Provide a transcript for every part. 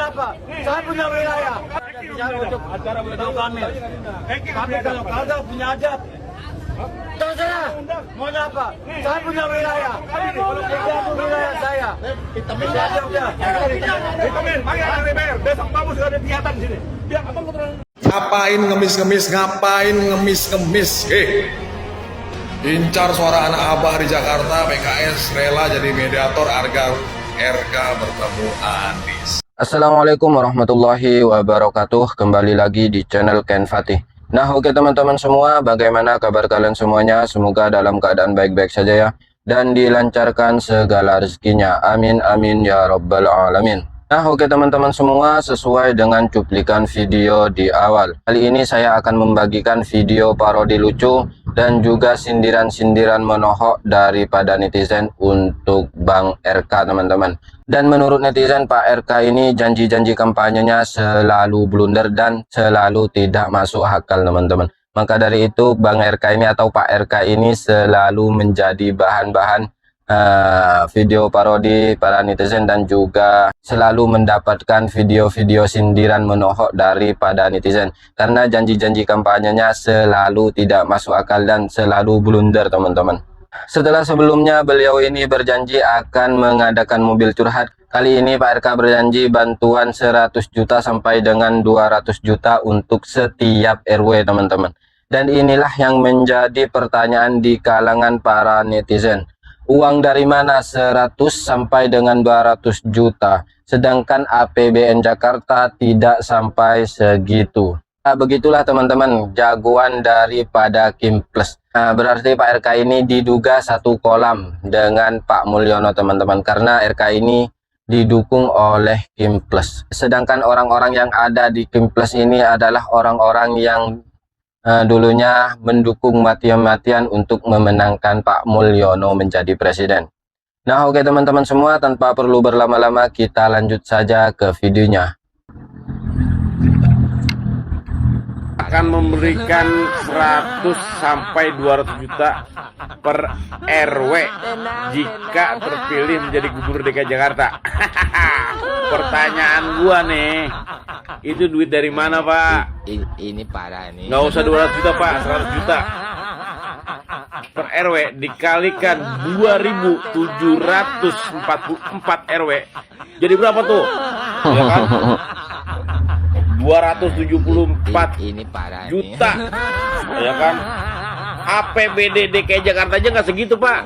apa? Saya punya wilayah. Saya untuk acara beritahu kami. Kami kalau kagak punya adat. Tahu saya, mau apa? Saya punya wilayah. Kalau kita itu wilayah saya. Bisa aja. Besok kamu sudah ada kegiatan di sini. Ngapain ngemis-ngemis? Incar suara anak abah di Jakarta, PKS rela jadi mediator agar RK bertemu Anies. Assalamualaikum warahmatullahi wabarakatuh. Kembali lagi di channel Ken Fatih. Nah, oke teman-teman semua, bagaimana kabar kalian semuanya? Semoga dalam keadaan baik-baik saja ya, dan dilancarkan segala rezekinya. Amin amin ya robbal alamin. Nah, oke teman-teman semua, sesuai dengan cuplikan video di awal, kali ini saya akan membagikan video parodi lucu dan juga sindiran-sindiran menohok daripada netizen untuk Bang RK teman-teman. Dan menurut netizen, Pak RK ini janji-janji kampanyenya selalu blunder dan selalu tidak masuk akal teman-teman. Maka dari itu Bang RK ini atau Pak RK ini selalu menjadi bahan-bahan video parodi para netizen dan juga selalu mendapatkan video-video sindiran menohok daripada netizen karena janji-janji kampanyenya selalu tidak masuk akal dan selalu blunder teman-teman. Setelah sebelumnya beliau ini berjanji akan mengadakan mobil curhat, kali ini Pak RK berjanji bantuan 100 juta sampai dengan 200 juta untuk setiap RW teman-teman. Dan inilah yang menjadi pertanyaan di kalangan para netizen. Uang dari mana 100 sampai dengan 200 juta, sedangkan APBN Jakarta tidak sampai segitu. Nah, begitulah teman-teman jagoan daripada Kim Plus. Nah, berarti Pak RK ini diduga satu kolam dengan Pak Mulyono teman-teman, karena RK ini didukung oleh Kim Plus. Sedangkan orang-orang yang ada di Kim Plus ini adalah orang-orang yang dulunya mendukung mati-matian untuk memenangkan Pak Mulyono menjadi presiden. Nah, oke teman-teman semua, tanpa perlu berlama-lama kita lanjut saja ke videonya. Akan memberikan 100 sampai 200 juta per RW jika terpilih menjadi gubernur DKI Jakarta. Pertanyaan gua nih, itu duit dari mana Pak? Ini parah nih. Nggak usah 200 juta Pak, 100 juta per RW dikalikan 2.744 RW jadi berapa tuh? Ya kan? 274 ini parah juta nih. Ya kan? APBD DKI Jakarta aja nggak segitu Pak.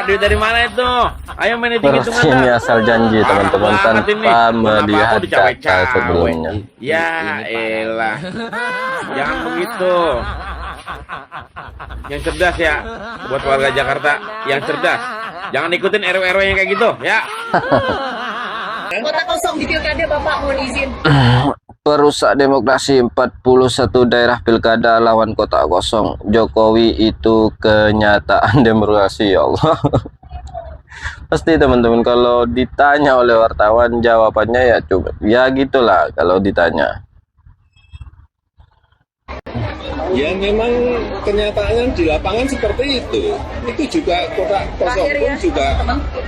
Duit dari mana itu? Ayo main hitung-hitungan. Ini asal janji teman-teman tanpa melihat data sebelumnya. Ya elah, jangan begitu. Yang cerdas ya, buat warga Jakarta yang cerdas, jangan ikutin RW-RW yang kayak gitu ya. Kota kosong di pilkada Bapak mohon izin. Perusak demokrasi, 41 daerah pilkada lawan kota kosong. Jokowi itu kenyataan demokrasi, ya Allah. Pasti teman-teman kalau ditanya oleh wartawan jawabannya ya coba ya gitulah kalau ditanya. Ya memang kenyataannya di lapangan seperti itu. Itu juga kota kosong pun juga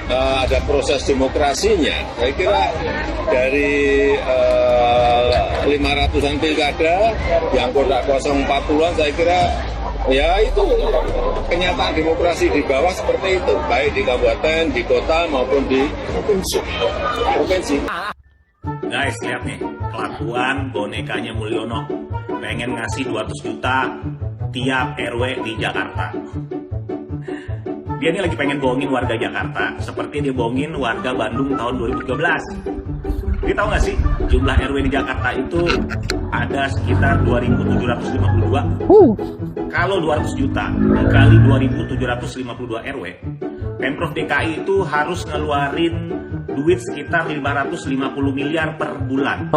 ada proses demokrasinya. Saya kira dari 500-an pilkada yang kota kosong 40-an, saya kira ya itu kenyataan demokrasi di bawah seperti itu, baik di kabupaten, di kota maupun di provinsi. Guys, lihat nih kelakuan bonekanya Mulyono, pengen ngasih 200 juta tiap RW di Jakarta. Dia ini lagi pengen bohongin warga Jakarta seperti dia bohongin warga Bandung tahun 2013. Dia tahu nggak sih jumlah RW di Jakarta itu ada sekitar 2.752. Kalau 200 juta dikali 2.752 RW, Pemprov DKI itu harus ngeluarin duit sekitar 550 miliar per bulan.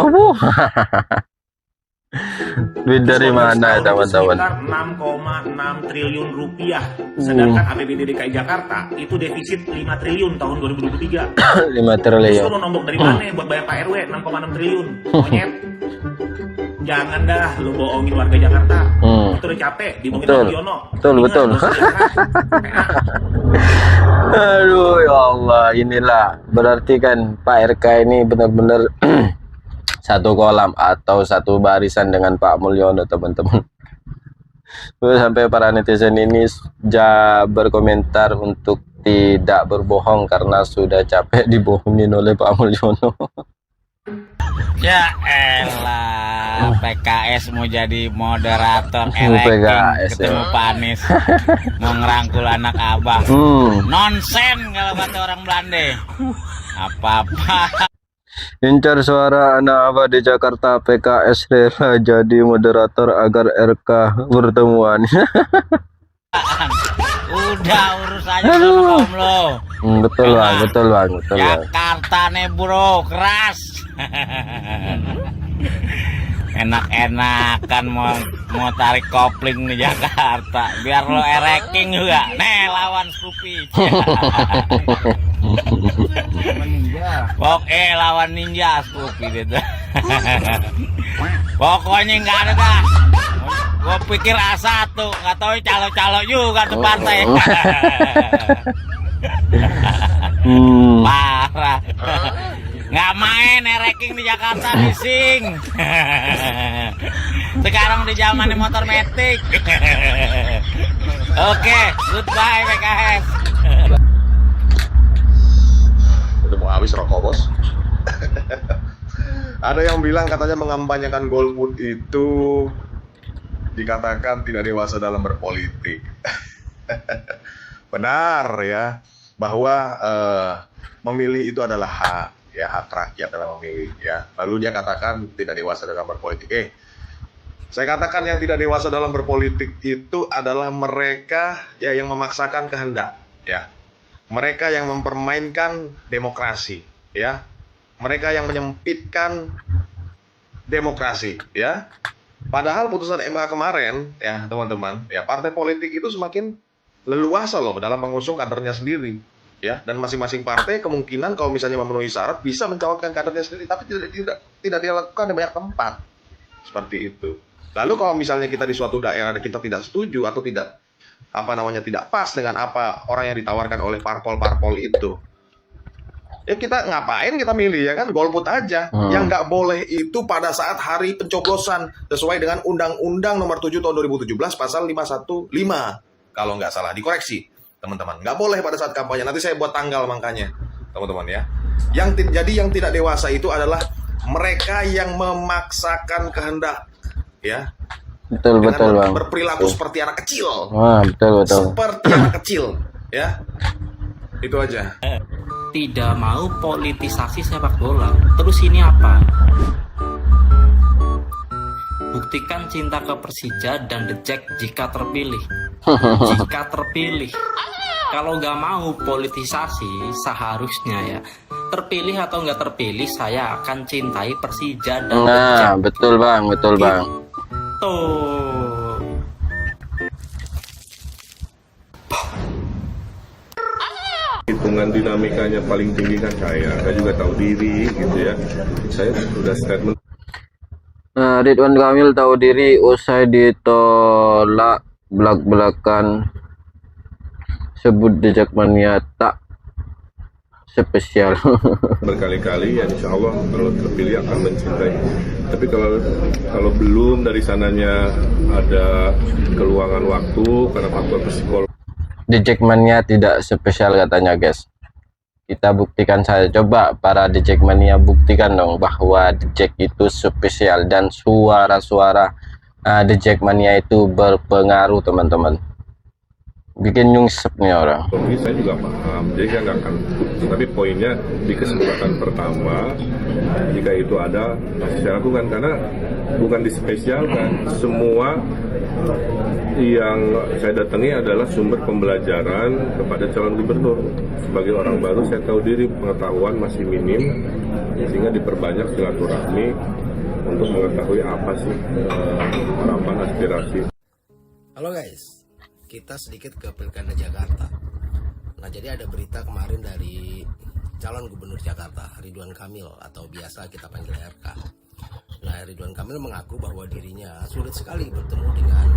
Duit dari mana teman-teman? Sekitar 6,6 triliun rupiah. Sedangkan APBD DKI Jakarta itu defisit 5 triliun tahun 2023. 5 triliun. Terus lu nombok dari mana buat bayar Pak RW 6,6 triliun? Monyet. Jangan dah lu bohongin warga Jakarta. Itu udah capek dibohongin Betul. Mulyono. Betul, Ingat, betul. lu sejarah. Aduh ya Allah, inilah berarti kan Pak RK ini benar-benar satu kolam atau satu barisan dengan Pak Mulyono, teman-teman. Sampai para netizen ini berkomentar untuk tidak berbohong karena sudah capek dibohongin oleh Pak Mulyono. Ya elah, PKS mau jadi moderator electing PKS, ketemu ya. Pak Anies mau ngerangkul anak abah. Nonsen kalau kata orang Belanda. Apa-apa. Incar suara anak abah di Jakarta, PKS rela jadi moderator agar RK bertemuan. Udah urusannya belum lo. Betul bang, betul bang, betul bang. Jakarta nih bro, keras. Enak-enakan mau tarik kopling di Jakarta biar lo ereking juga. Nih lawan Scoopy. Lawan ninja Scoopy gitu. Pokoknya nggak ada dah. Gue pikir A1, nggak tahu calo-calo juga tuh partai. Parah. Nggak main ranking di Jakarta bising. Sekarang di zaman motor metik. Oke, goodbye PKS. Udah mau habis rokok bos. Ada yang bilang katanya mengampanyakan golput itu dikatakan tidak dewasa dalam berpolitik. Benar ya, bahwa memilih itu adalah hak, ya hak rakyat dalam memilih ya. Lalu dia katakan tidak dewasa dalam berpolitik. Saya katakan yang tidak dewasa dalam berpolitik itu adalah mereka ya yang memaksakan kehendak ya. Mereka yang mempermainkan demokrasi ya. Mereka yang menyempitkan demokrasi ya. Padahal putusan MK kemarin ya teman-teman ya, partai politik itu semakin leluasa loh dalam mengusung kadernya sendiri ya, dan masing-masing partai kemungkinan kalau misalnya memenuhi syarat bisa mencalonkan kadernya sendiri, tapi tidak dilakukan di banyak tempat seperti itu. Lalu kalau misalnya kita di suatu daerah kita tidak setuju atau tidak tidak pas dengan apa orang yang ditawarkan oleh parpol-parpol itu, ya kita ngapain kita milih ya kan, golput aja. Yang nggak boleh itu pada saat hari pencoblosan sesuai dengan Undang-Undang Nomor 7 Tahun 2017 Pasal 515 kalau nggak salah, dikoreksi teman-teman. Nggak boleh pada saat kampanye. Nanti saya buat tanggal makanya teman-teman ya. Jadi yang tidak dewasa itu adalah mereka yang memaksakan kehendak ya. Betul bang. Berperilaku seperti anak kecil. Betul. Seperti anak kecil ya. Itu aja. Tidak mau politisasi sepak bola. Terus ini apa? Buktikan cinta ke Persija dan The Jack jika terpilih. Jika terpilih. Kalau nggak mau politisasi, seharusnya ya terpilih atau nggak terpilih, saya akan cintai Persija dan The Jack. Betul bang. Tuh. Hitungan dinamikanya paling tinggi kan saya juga tahu diri gitu ya. Saya sudah statement. Ridwan Kamil tahu diri usai ditolak belak-belakan, sebut The Jackmania tak spesial. Berkali-kali ya, insya Allah kalau terpilih akan mencintai. Tapi kalau belum, dari sananya ada keluangan waktu karena faktor psikologis. The Jackmania tidak spesial katanya guys. Kita buktikan saja, coba para The Jackmania buktikan dong bahwa The Jack itu spesial dan suara-suara The Jackmania itu berpengaruh teman-teman. Bikin nyungsep nih orang. Saya juga paham, jadi saya nggak akan. Tapi poinnya di kesempatan pertama, jika itu ada pasti saya lakukan karena bukan dispesialkan. Semua yang saya datangi adalah sumber pembelajaran kepada calon gubernur. Sebagai orang baru saya tahu diri, pengetahuan masih minim, sehingga diperbanyak silaturahmi untuk mengetahui apa sih harapan aspirasi. Halo guys, kita sedikit ke Pilkada Jakarta. Nah, jadi ada berita kemarin dari calon gubernur Jakarta, Ridwan Kamil atau biasa kita panggil RK. Nah, Nah, Ridwan Kamil mengaku bahwa dirinya sulit sekali bertemu dengan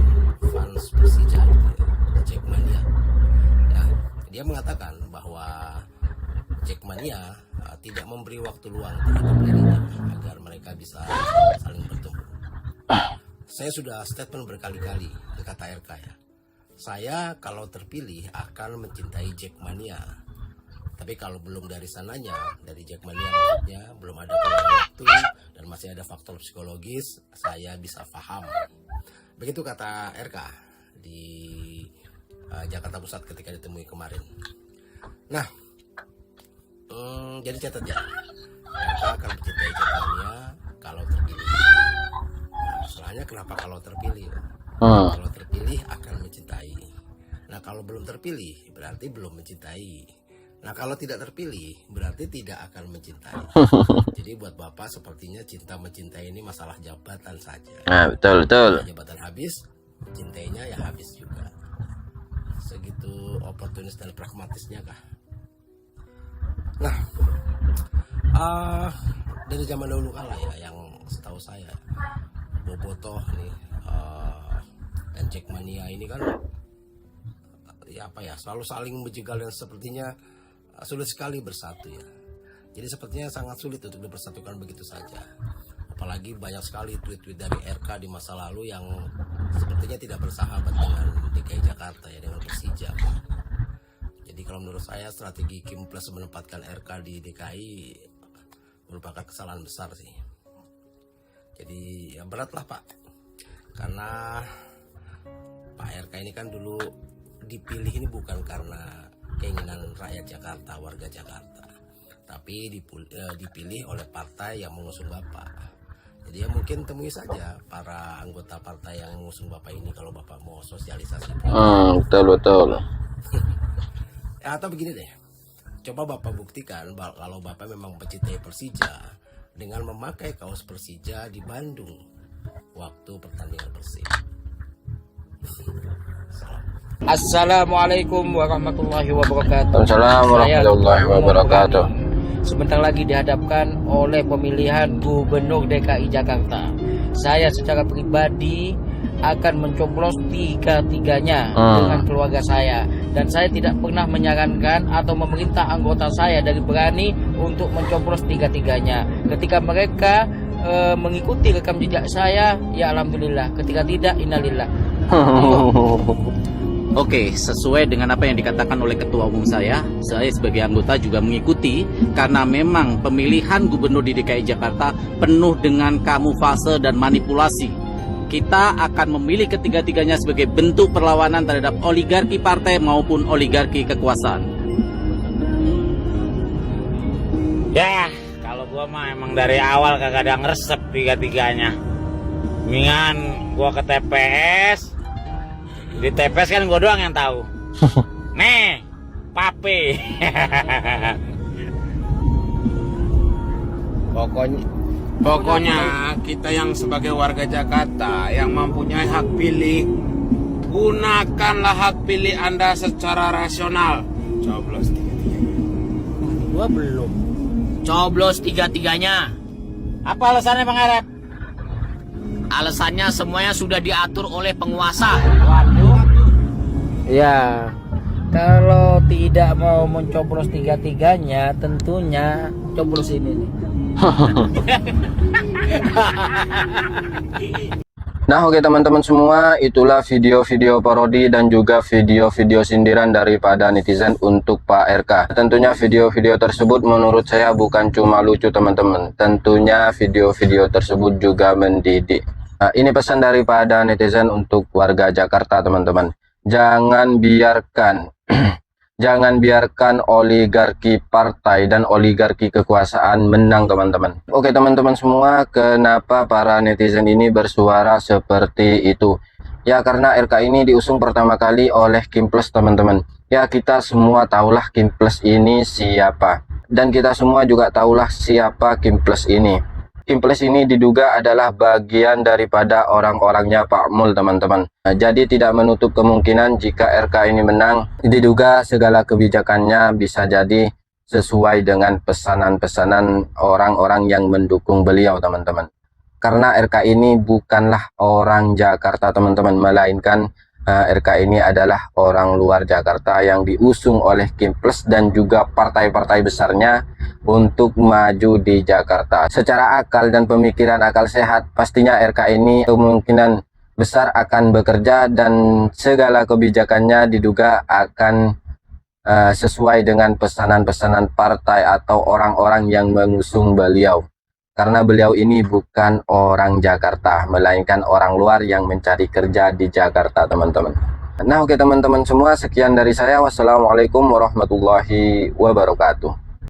fans Persija, Jackmania. Ya, dia mengatakan bahwa Jackmania tidak memberi waktu luang terhadap dirinya agar mereka bisa saling bertemu. Saya sudah statement berkali-kali, kata RK ya. Saya kalau terpilih akan mencintai Jackmania. Tapi kalau belum dari sananya, dari Jackmania maksudnya, belum ada waktu dan masih ada faktor psikologis, saya bisa paham. Begitu kata RK di Jakarta Pusat ketika ditemui kemarin. Nah, jadi catat ya, RK akan mencintai Jackmania kalau terpilih. Nah, masalahnya kenapa kalau terpilih? Kalau terpilih akan mencintai. Nah, kalau belum terpilih berarti belum mencintai. Nah, kalau tidak terpilih berarti tidak akan mencintai. Jadi buat Bapak sepertinya cinta mencintai ini masalah jabatan saja. Nah, betul. Jabatan habis, cintainya ya habis juga. Segitu oportunis dan pragmatisnya kah? Nah, dari zaman dahulu kala ya, yang setahu saya Bobotoh nih dan Jackmania ini kan ya apa ya, selalu saling menjegal dan sepertinya sulit sekali bersatu ya. Jadi sepertinya sangat sulit untuk dipersatukan begitu saja. Apalagi banyak sekali tweet-tweet dari RK di masa lalu yang sepertinya tidak bersahabat dengan DKI Jakarta ya, dengan Persija. Jadi kalau menurut saya strategi Kim Plus menempatkan RK di DKI merupakan kesalahan besar sih. Jadi ya berat lah Pak, karena Pak RK ini kan dulu dipilih ini bukan karena keinginan rakyat Jakarta, warga Jakarta, tapi dipilih oleh partai yang mengusung Bapak. Jadi ya mungkin temui saja para anggota partai yang mengusung Bapak ini kalau Bapak mau sosialisasi. Betul. Ya, atau begini deh, coba Bapak buktikan kalau Bapak memang pencintai Persija dengan memakai kaos Persija di Bandung waktu pertandingan Persib. Assalamualaikum warahmatullahi wabarakatuh. Assalamualaikum warahmatullahi wabarakatuh. Sebentar lagi dihadapkan oleh pemilihan Gubernur DKI Jakarta. Saya secara pribadi akan mencoblos tiga-tiganya dengan keluarga saya. Dan saya tidak pernah menyarankan atau memerintah anggota saya dari berani untuk mencoblos tiga-tiganya. Ketika mereka mengikuti rekam jejak saya, ya alhamdulillah. Ketika tidak, innalillah. Oke, sesuai dengan apa yang dikatakan oleh Ketua Umum saya sebagai anggota juga mengikuti karena memang pemilihan gubernur di DKI Jakarta penuh dengan kamuflase dan manipulasi. Kita akan memilih ketiga-tiganya sebagai bentuk perlawanan terhadap oligarki partai maupun oligarki kekuasaan. Ya, kalau gua mah emang dari awal kagak ada ngeresep tiga-tiganya. Mendingan gua ke TPS. Di TPS kan gue doang yang tahu. Nih, pape. Pokoknya kita yang sebagai warga Jakarta yang mempunyai hak pilih, gunakanlah hak pilih Anda secara rasional. Coblos tiga-tiganya. Gua belum. Coblos tiga-tiganya. Apa alasannya Bang Arep? Alasannya semuanya sudah diatur oleh penguasa. Waduh. Ya, kalau tidak mau mencoblos tiga-tiganya, tentunya coblos ini nih. Nah, oke teman-teman semua, itulah video-video parodi dan juga video-video sindiran daripada netizen untuk Pak RK. Tentunya video-video tersebut menurut saya bukan cuma lucu teman-teman. Tentunya video-video tersebut juga mendidik. Nah, ini pesan daripada netizen untuk warga Jakarta teman-teman. Jangan biarkan oligarki partai dan oligarki kekuasaan menang teman-teman. Oke teman-teman semua, kenapa para netizen ini bersuara seperti itu? Ya karena RK ini diusung pertama kali oleh Kim Plus teman-teman. Ya kita semua tahulah Kim Plus ini siapa. Dan kita semua juga tahulah siapa Kim Plus ini. Kim Plus ini diduga adalah bagian daripada orang-orangnya Pak Mul teman-teman. Nah, jadi tidak menutup kemungkinan jika RK ini menang, diduga segala kebijakannya bisa jadi sesuai dengan pesanan-pesanan orang-orang yang mendukung beliau teman-teman. Karena RK ini bukanlah orang Jakarta teman-teman, melainkan RK ini adalah orang luar Jakarta yang diusung oleh Kim Plus dan juga partai-partai besarnya untuk maju di Jakarta. Secara akal dan pemikiran akal sehat, pastinya RK ini kemungkinan besar akan bekerja dan segala kebijakannya diduga akan sesuai dengan pesanan-pesanan partai atau orang-orang yang mengusung beliau. Karena beliau ini bukan orang Jakarta, melainkan orang luar yang mencari kerja di Jakarta teman-teman. Nah oke teman-teman semua, sekian dari saya. Wassalamualaikum warahmatullahi wabarakatuh.